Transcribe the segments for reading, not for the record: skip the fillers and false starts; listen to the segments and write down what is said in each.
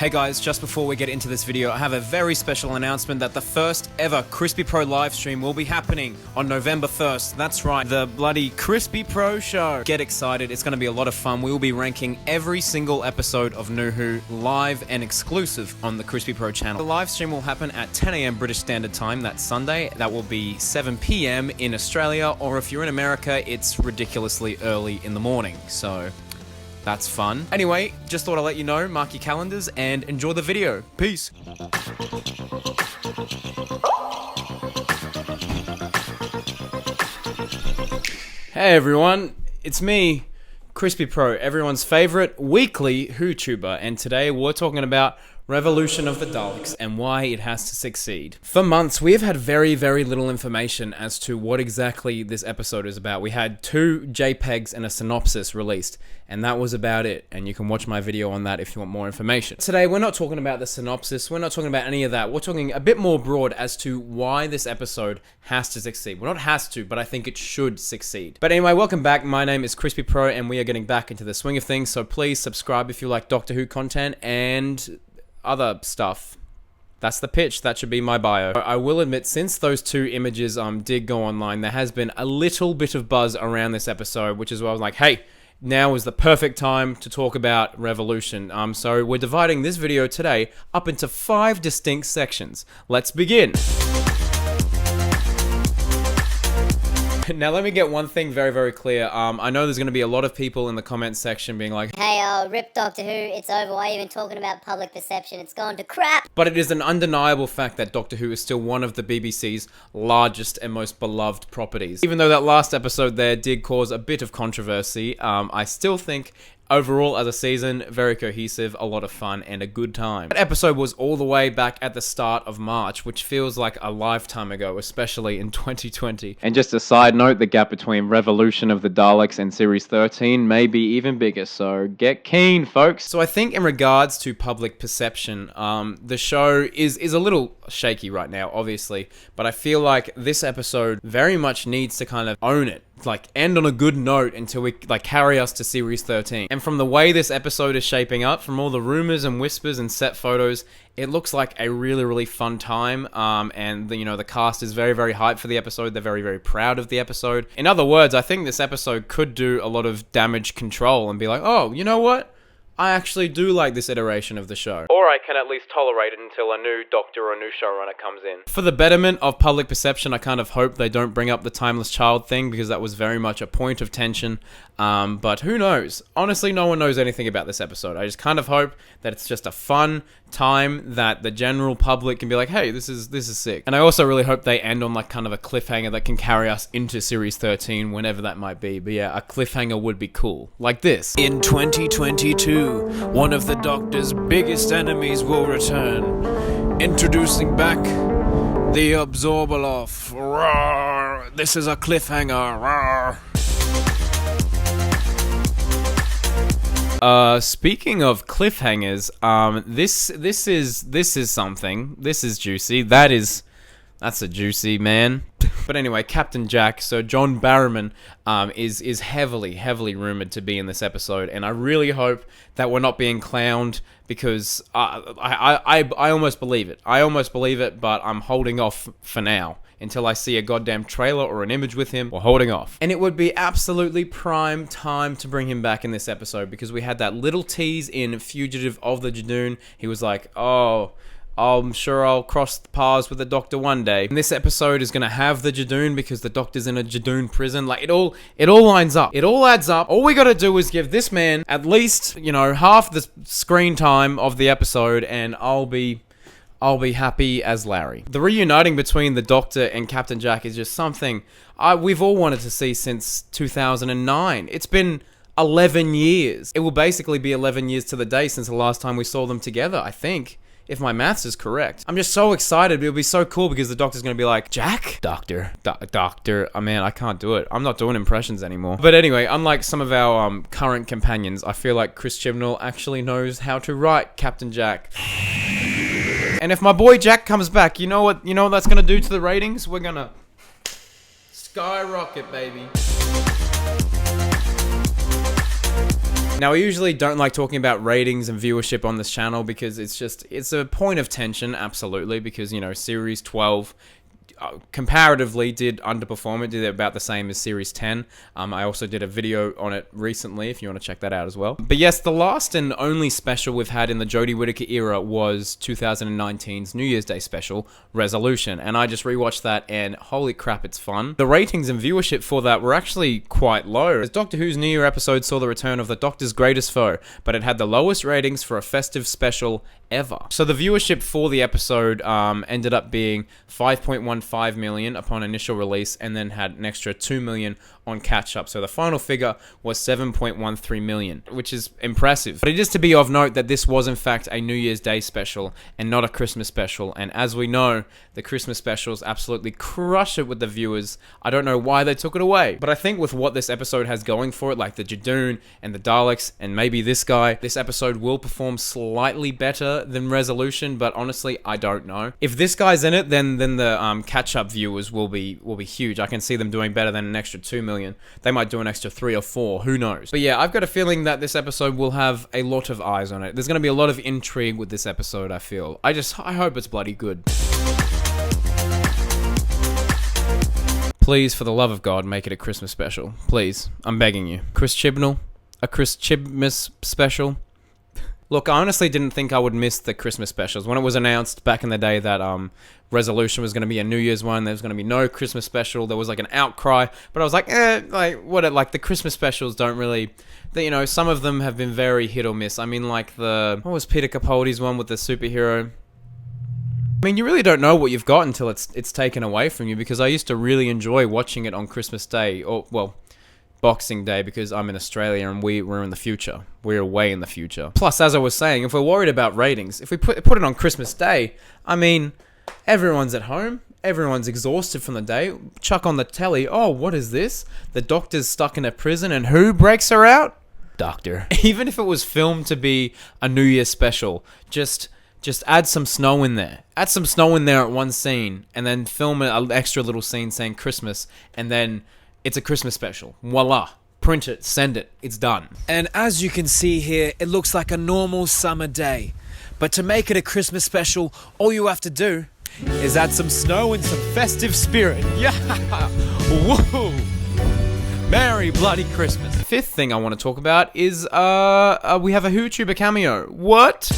Hey guys, just before we get into this video, I have a very special announcement that the first ever Crispy Pro live stream will be happening on November 1st. That's right, the bloody Crispy Pro show. Get excited, it's going to be a lot of fun. We will be ranking every single episode of New Who live and exclusive on the Crispy Pro channel. The live stream will happen at 10 AM British Standard Time that Sunday. That will be 7 PM in Australia, or if you're in America, it's ridiculously early in the morning. So that's fun. Anyway, just thought I'd let you know, mark your calendars, and enjoy the video. Peace. Hey everyone, it's me, Crispy Pro, everyone's favorite weekly Whotuber, and today we're talking about Revolution of the Daleks and why it has to succeed. For months, we have had very, very little information as to what exactly this episode is about. We had 2 JPEGs and a synopsis released, and that was about it. And you can watch my video on that if you want more information. Today, we're not talking about the synopsis. We're not talking about any of that. We're talking a bit more broad as to why this episode has to succeed. Well, not has to, but I think it should succeed. But anyway, welcome back. My name is Crispy Pro, and we are getting back into the swing of things. So please subscribe if you like Doctor Who content and other stuff. That's the pitch. That should be my bio. I will admit, since those 2 images did go online, there has been a little bit of buzz around this episode, which is why I was like, hey, now is the perfect time to talk about Revolution. So we're dividing this video today up into 5 distinct sections. Let's begin. Now let me get one thing very, very clear. I know there's going to be a lot of people in the comments section being like, hey, rip Doctor Who, it's over, why are you even talking about public perception, it's gone to crap. But it is an undeniable fact that Doctor Who is still one of the BBC's largest and most beloved properties. Even though that last episode there did cause a bit of controversy, I still think overall, as a season, very cohesive, a lot of fun, and a good time. That episode was all the way back at the start of March, which feels like a lifetime ago, especially in 2020. And just a side note, the gap between Revolution of the Daleks and Series 13 may be even bigger, so get keen, folks. So I think in regards to public perception, the show is a little shaky right now, obviously, but I feel like this episode very much needs to kind of own it. Like, end on a good note until we, like, carry us to Series 13. And from the way this episode is shaping up, from all the rumors and whispers and set photos, it looks like a really, really fun time. And, the cast is very, very hyped for the episode. They're very, very proud of the episode. In other words, I think this episode could do a lot of damage control and be like, oh, you know what? I actually do like this iteration of the show. Or I can at least tolerate it until a new doctor or a new showrunner comes in. For the betterment of public perception, I kind of hope they don't bring up the timeless child thing, because that was very much a point of tension. But who knows? Honestly, no one knows anything about this episode. I just kind of hope that it's just a fun time that the general public can be like, hey, this is sick. And I also really hope they end on like kind of a cliffhanger that can carry us into Series 13, whenever that might be. But yeah, a cliffhanger would be cool. Like this. In 2022, one of the Doctor's biggest enemies will return. Introducing back the Absorbaloff. Roar. This is a cliffhanger. Roar. Speaking of cliffhangers, this is something. This is juicy. That's a juicy, man. But anyway, Captain Jack, so John Barrowman, is heavily rumored to be in this episode, and I really hope that we're not being clowned, because I almost believe it. I almost believe it, but I'm holding off for now. Until I see a goddamn trailer or an image with him, we're holding off. And it would be absolutely prime time to bring him back in this episode, because we had that little tease in Fugitive of the Judoon. He was like, oh, I'm sure I'll cross the paths with the Doctor one day. And this episode is going to have the Judoon, because the Doctor's in a Judoon prison. Like, it all lines up. It all adds up. All we got to do is give this man at least, half the screen time of the episode, and I'll be happy as Larry. The reuniting between the Doctor and Captain Jack is just something we've all wanted to see since 2009. It's been 11 years. It will basically be 11 years to the day since the last time we saw them together, I think, if my maths is correct. I'm just so excited. It'll be so cool, because the Doctor's going to be like, Jack? Doctor. Doctor. Oh man, I can't do it. I'm not doing impressions anymore. But anyway, unlike some of our current companions, I feel like Chris Chibnall actually knows how to write Captain Jack. And if my boy Jack comes back, you know what that's gonna do to the ratings? We're gonna skyrocket, baby. Now, I usually don't like talking about ratings and viewership on this channel because it's a point of tension, absolutely, because, you know, Series 12 comparatively did underperform. It did about the same as Series 10. I also did a video on it recently if you want to check that out as well. But yes, the last and only special we've had in the Jodie Whittaker era was 2019's New Year's Day special, Resolution, and I just rewatched that and holy crap, it's fun. The ratings and viewership for that were actually quite low, as Doctor Who's New Year episode saw the return of the Doctor's greatest foe, but it had the lowest ratings for a festive special ever. So the viewership for the episode ended up being 5.15 million upon initial release, and then had an extra 2 million on catch-up. So the final figure was 7.13 million, which is impressive. But it is to be of note that this was in fact a New Year's Day special and not a Christmas special, and as we know, the Christmas specials absolutely crush it with the viewers. I don't know why they took it away, but I think with what this episode has going for it, like the Jadoon and the Daleks and maybe this guy, this episode will perform slightly better than Resolution, but honestly, I don't know. If this guy's in it, then the catch-up viewers will be huge. I can see them doing better than an extra 2 million. They might do an extra 3 or 4, who knows. But yeah, I've got a feeling that this episode will have a lot of eyes on it. There's going to be a lot of intrigue with this episode, I feel. I hope it's bloody good. Please, for the love of God, make it a Christmas special. Please, I'm begging you. Chris Chibnall? A Chris Chibmas special? Look, I honestly didn't think I would miss the Christmas specials. When it was announced back in the day that Resolution was going to be a New Year's one, there was going to be no Christmas special, there was like an outcry, but I was like, like the Christmas specials don't really, you know, some of them have been very hit or miss. I mean, like what was Peter Capaldi's one with the superhero? I mean, you really don't know what you've got until it's taken away from you, because I used to really enjoy watching it on Christmas Day, or, well, Boxing Day, because I'm in Australia and we're in the future. We're way in the future. Plus, as I was saying, if we're worried about ratings, if we put it on Christmas Day, I mean, everyone's at home. Everyone's exhausted from the day. Chuck on the telly. Oh, what is this? The Doctor's stuck in a prison, and who breaks her out? Doctor. Even if it was filmed to be a New Year special, just add some snow in there. Add some snow in there at one scene, and then film an extra little scene saying Christmas, and then it's a Christmas special. Voila. Print it, send it, it's done. And as you can see here, it looks like a normal summer day. But to make it a Christmas special, all you have to do is add some snow and some festive spirit. Yeah! Woo! Merry bloody Christmas. The fifth thing I want to talk about is, we have a Whotuber cameo. What?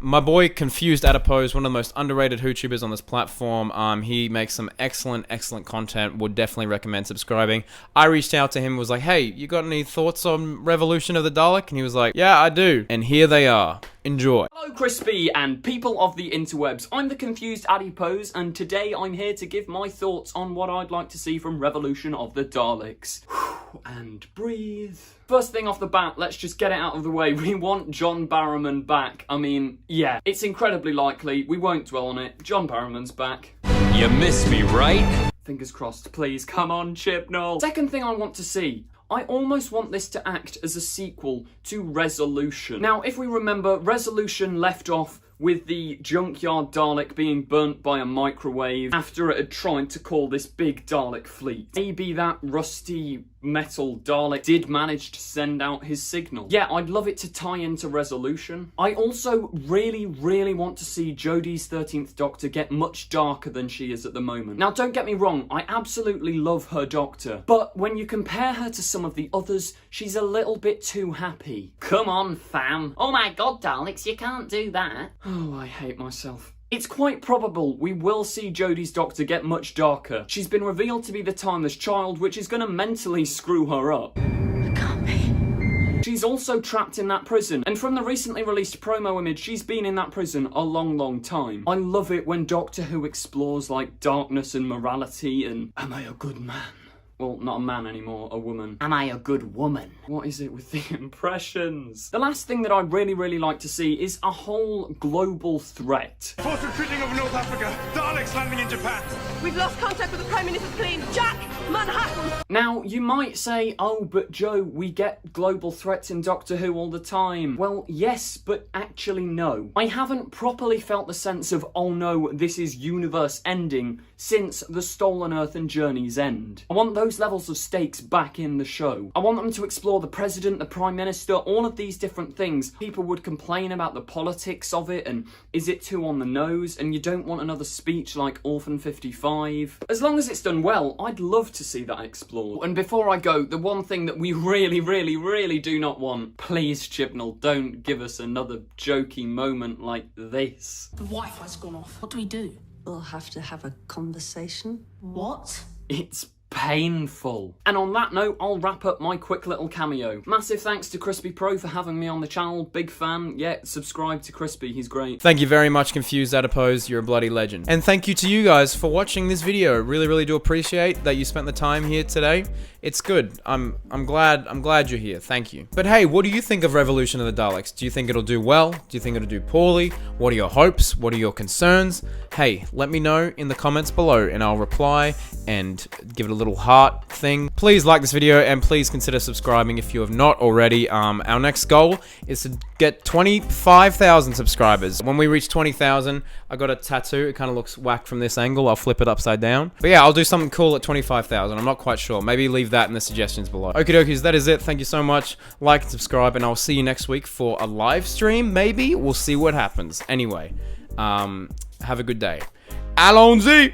My boy Confused Adipose, one of the most underrated Whotubers on this platform. He makes some excellent content. Would definitely recommend subscribing. I reached out to him and was like, hey, you got any thoughts on Revolution of the Dalek? And he was like, yeah, I do. And here they are. Enjoy. Hello Crispy and people of the interwebs, I'm the Confused Adipose, and today I'm here to give my thoughts on what I'd like to see from Revolution of the Daleks. And breathe. First thing off the bat, let's just get it out of the way. We want John Barrowman back. I mean, yeah, it's incredibly likely. We won't dwell on it. John Barrowman's back. You miss me, right? Fingers crossed, please. Come on, Chibnall. Second thing I want to see. I almost want this to act as a sequel to Resolution. Now, if we remember, Resolution left off with the junkyard Dalek being burnt by a microwave after it had tried to call this big Dalek fleet. Maybe that rusty metal Dalek did manage to send out his signal. Yeah, I'd love it to tie into Resolution. I also really want to see Jodie's 13th Doctor get much darker than she is at the moment. Now, don't get me wrong, I absolutely love her Doctor, but when you compare her to some of the others, she's a little bit too happy. Come on, fam. Oh my god, Daleks, you can't do that. Oh, I hate myself. It's quite probable we will see Jodie's Doctor get much darker. She's been revealed to be the Timeless Child, which is going to mentally screw her up. It can't be. She's also trapped in that prison, and from the recently released promo image, she's been in that prison a long time. I love it when Doctor Who explores, like, darkness and morality and, am I a good man? Well, not a man anymore, a woman. Am I a good woman? What is it with the impressions? The last thing that I'd really like to see is a whole global threat. Force retreating over North Africa. Daleks landing in Japan. We've lost contact with the Prime Minister's plane. Jack, Now, you might say, oh, but Joe, we get global threats in Doctor Who all the time. Well, yes, but actually no. I haven't properly felt the sense of, oh no, this is universe ending since The Stolen Earth and Journey's End. I want those levels of stakes back in the show. I want them to explore the President, the Prime Minister, all of these different things. People would complain about the politics of it and is it too on the nose, and you don't want another speech like Orphan 55. As long as it's done well, I'd love to see that explored. And before I go, the one thing that we really do not want, please Chibnall, don't give us another jokey moment like this. The Wi-Fi's gone off. What do we do? We'll have to have a conversation. What? It's painful. And on that note, I'll wrap up my quick little cameo. Massive thanks to Crispy Pro for having me on the channel. Big fan. Yeah, subscribe to Crispy, he's great. Thank you very much, Confused Adipose. You're a bloody legend. And thank you to you guys for watching this video. Really do appreciate that you spent the time here today. It's good. I'm glad you're here. Thank you. But hey, what do you think of Revolution of the Daleks? Do you think it'll do well? Do you think it'll do poorly? What are your hopes? What are your concerns? Hey, let me know in the comments below and I'll reply and give it a little heart thing. Please like this video and please consider subscribing if you have not already. Our next goal is to get 25,000 subscribers. When we reach 20,000, I got a tattoo. It kind of looks whack from this angle. I'll flip it upside down. But yeah, I'll do something cool at 25,000. I'm not quite sure. Maybe leave that in the suggestions below. Okie dokies, that is it. Thank you so much. Like and subscribe, and I'll see you next week for a live stream, maybe? We'll see what happens. Anyway, have a good day. Allons-y!